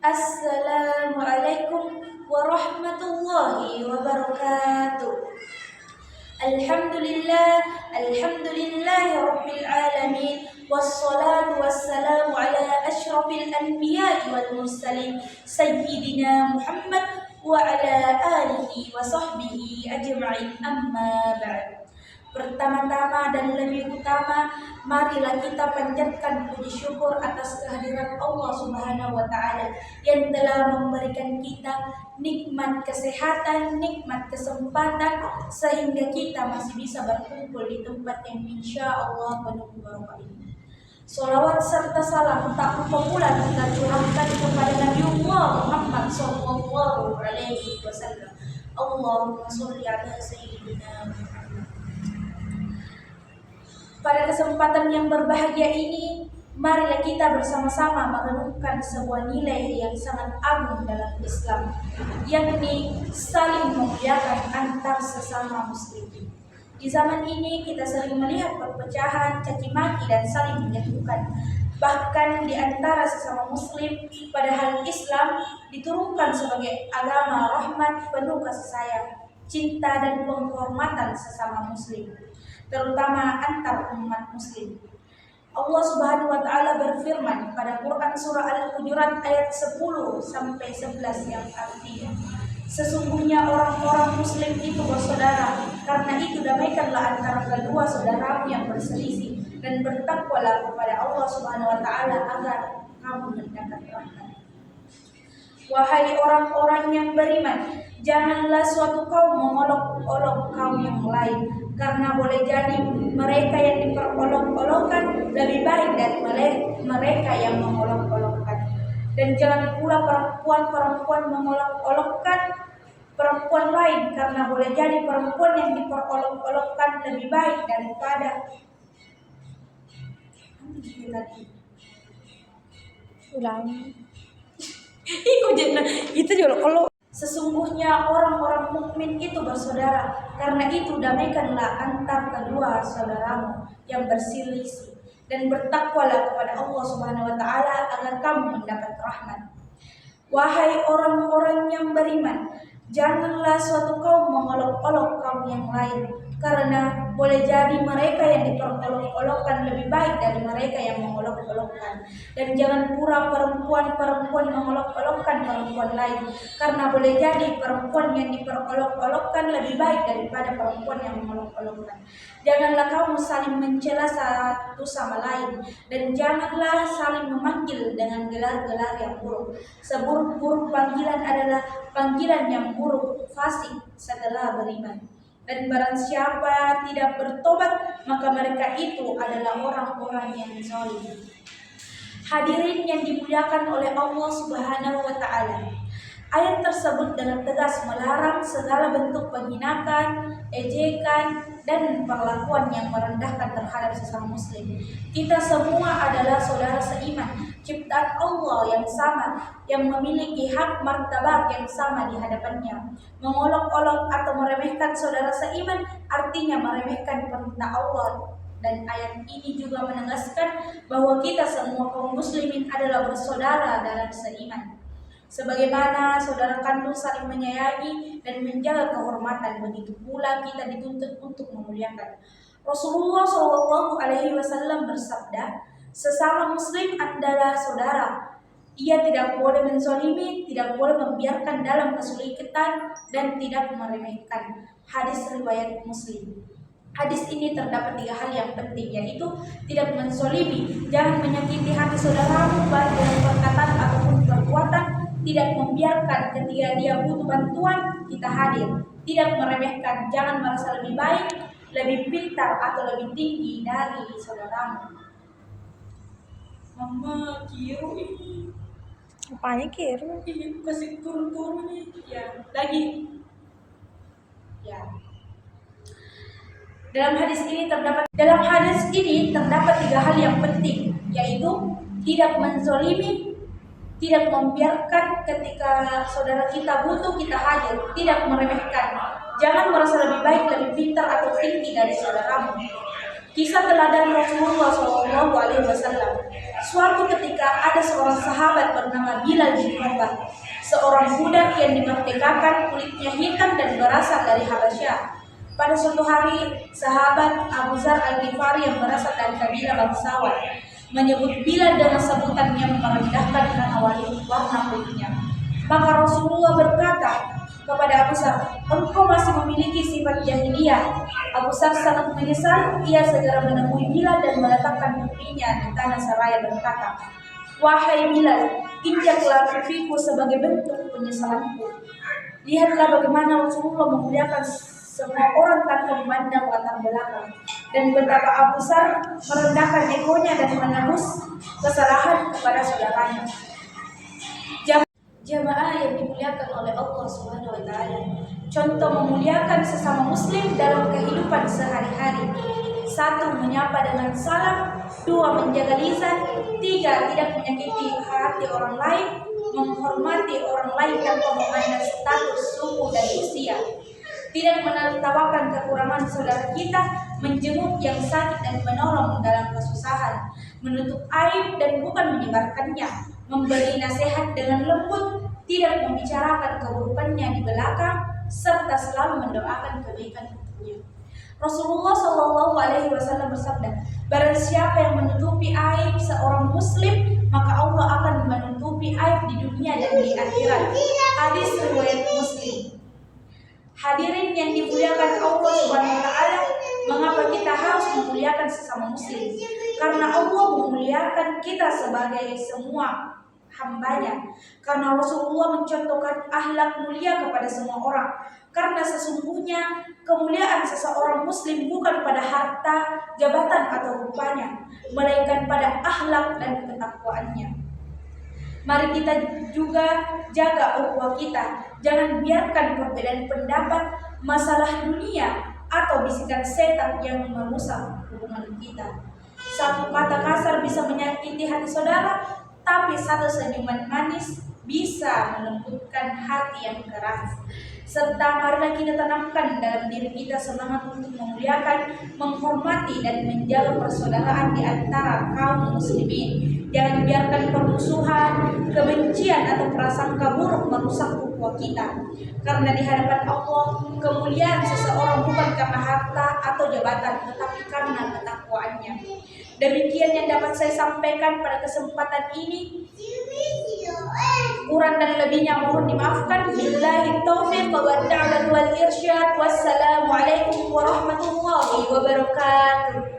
Assalamualaikum warahmatullahi wabarakatuh. Alhamdulillahi rabbil alamin. Wassalatu wassalamu ala asyrafil anbiya'i wal mursalin sayyidina Muhammad wa ala alihi wa sahbihi ajma'in, amma ba'd. Pertama-tama dan lebih utama, marilah kita panjatkan puji syukur atas kehadiran Allah Subhanahu wa Ta'ala yang telah memberikan kita nikmat kesehatan, nikmat kesempatan, sehingga kita masih bisa berkumpul di tempat yang insya Allah penuh barokah ini. Salawat serta salam tak lupa pula kita curahkan kepada Nabiullah Muhammad sallallahu alaihi wasallam. Allahumma sholli ala sayyidina Muhammad. Pada kesempatan yang berbahagia ini, marilah kita bersama-sama merenungkan sebuah nilai yang sangat agung dalam Islam, yakni saling memuliakan antar sesama muslim. Di zaman ini kita sering melihat perpecahan, caci maki, dan saling menjatuhkan. Bahkan di antara sesama muslim, padahal Islam diturunkan sebagai agama rahmat, penuh kasih sayang, cinta, dan penghormatan sesama muslim, terutama antar umat muslim. Allah Subhanahu wa Ta'ala berfirman pada Quran surah Al-Hujurat ayat 10-11 yang artinya, sesungguhnya orang-orang muslim itu bersaudara, karena itu damaikanlah antara kedua saudaramu yang berselisih, dan bertakwalah kepada Allah Subhanahu wa Ta'ala agar kamu mendapat rahmat. Wahai orang-orang yang beriman, janganlah suatu kaum mengolok-olok kaum yang lain, karena boleh jadi mereka yang diperolok-olokkan lebih baik dari mereka yang mengolok-olokkan. Dan jangan pula perempuan-perempuan mengolok-olokkan perempuan lain, karena boleh jadi perempuan yang diperolok-olokkan lebih baik daripada itu juga kalau sesungguhnya orang-orang mukmin itu bersaudara, karena itu damaikanlah antar kedua saudaramu yang berselisih, dan bertakwalah kepada Allah Subhanahu wa Ta'ala agar kamu mendapat rahmat. Wahai orang-orang yang beriman, janganlah suatu kaum mengolok-olok kaum yang lain, karena boleh jadi mereka yang diperolok-olokkan lebih baik dari mereka yang mengolok-olokkan. Dan jangan pula perempuan-perempuan mengolok-olokkan perempuan lain, karena boleh jadi perempuan yang diperolok-olokkan lebih baik daripada perempuan yang mengolok-olokkan. Janganlah kamu saling mencela satu sama lain, dan janganlah saling memanggil dengan gelar-gelar yang buruk. Seburuk-buruk panggilan adalah panggilan yang buruk, fasik setelah beriman. Dan barang siapa tidak bertobat, maka mereka itu adalah orang-orang yang zalim. Hadirin yang dimuliakan oleh Allah Subhanahu wa Ta'ala, ayat tersebut dengan tegas melarang segala bentuk penghinaan, ejekan, dan perlakuan yang merendahkan terhadap sesama muslim. Kita semua adalah saudara seiman, ciptaan Allah yang sama, yang memiliki hak martabat yang sama di hadapannya. Mengolok-olok atau meremehkan saudara seiman artinya meremehkan perintah Allah. Dan ayat ini juga menegaskan bahwa kita semua kaum muslimin adalah bersaudara dalam seiman. Sebagaimana saudara kandung saling menyayangi dan menjaga kehormatan, begitu pula kita dituntut untuk memuliakan. Rasulullah SAW bersabda, sesama muslim adalah saudara. Ia tidak boleh menzalimi, tidak boleh membiarkan dalam kesulitan, dan tidak meremehkan. Hadis riwayat Muslim. Hadis ini terdapat 3 hal yang penting, yaitu tidak menzalimi, jangan menyakiti hati saudaramu baik dengan perkataan ataupun perbuatan, tidak membiarkan ketika dia butuh bantuan kita hadir, tidak meremehkan, jangan merasa lebih baik, lebih pintar atau lebih tinggi dari saudaramu. Mama kiro ini. Apanya kiro? Kasih turun-turun nih. Ya, lagi. Ya. Dalam hadis ini terdapat 3 hal yang penting, yaitu tidak menzalimi, tidak membiarkan ketika saudara kita butuh kita hadir, tidak meremehkan, jangan merasa lebih baik, lebih pintar atau tinggi dari saudaramu. Kisah teladan Rasulullah SAW. Suatu ketika ada seorang sahabat bernama Bilal bin Rabah, seorang budak yang dimerdekakan, kulitnya hitam dan berasal dari Habasyah. Pada suatu hari, sahabat Abu Dzar Al-Ghifari yang berasal dari kabilah bangsawan menyebut Bilal dengan sebutan yang merendahkan karena warna kulitnya. Maka Rasulullah berkata kepada Abu Dzar, "Engkau masih memiliki sifat jahiliyah." Abu Dzar sangat menyesal. Ia segera menemui Bilal dan meletakkan pipinya di tanah seraya berkata, "Wahai Bilal, injaklah pipiku sebagai bentuk penyesalanku." Lihatlah bagaimana Rasulullah memuliakan semua orang tanpa memandang latar belakang, dan betapa Abu Dzar merendahkan egonya dan menebus kesalahan kepada saudaranya. Jamaah yang dimuliakan oleh Allah Subhanahu wa taala. Contoh memuliakan sesama muslim dalam kehidupan sehari-hari. 1. Menyapa dengan salam. 2. Menjaga lisan. 3. Tidak menyakiti hati orang lain. Menghormati orang lain tanpa memandang status, suku, dan usia. Tidak menertawakan kekurangan saudara kita. Menjenguk yang sakit dan menolong dalam kesusahan. Menutup aib dan bukan menyebarkannya. Memberi nasihat dengan lembut, tidak membicarakan keburukannya di belakang, serta selalu mendoakan kebaikan untuknya. Rasulullah Shallallahu Alaihi Wasallam bersabda, "Barang siapa yang menutupi aib seorang muslim, maka Allah akan menutupi aib di dunia dan di akhirat." Hadis riwayat Muslim. Hadirin yang dimuliakan Allah Subhanahu Wa Taala, mengapa kita harus memuliakan sesama muslim? Karena Allah memuliakan kita sebagai semua hambanya. Karena Rasulullah mencontohkan akhlak mulia kepada semua orang. Karena sesungguhnya kemuliaan seseorang muslim bukan pada harta, jabatan atau rupanya, melainkan pada akhlak dan ketakwaannya. Mari kita juga jaga ukhuwah kita. Jangan biarkan perbedaan pendapat, masalah dunia, atau bisikan setan yang merusak hubungan kita. Satu kata kasar bisa menyakiti hati saudara, tapi satu senyuman manis bisa melembutkan hati yang keras. Serta marilah kita tanamkan dalam diri kita semangat untuk memuliakan, menghormati, dan menjaga persaudaraan di antara kaum muslimin. Jangan biarkan permusuhan, kebencian, atau prasangka buruk merusak ukhuwah kita. Karena di hadapan Allah, kemuliaan seseorang bukan karena harta atau jabatan, tetapi karena ketakwaannya. Demikian yang dapat saya sampaikan pada kesempatan ini. Kurang dan lebihnya mohon dimaafkan. Billahi taufiq wa hidayah wal irsyad. Wassalamualaikum warahmatullahi wabarakatuh.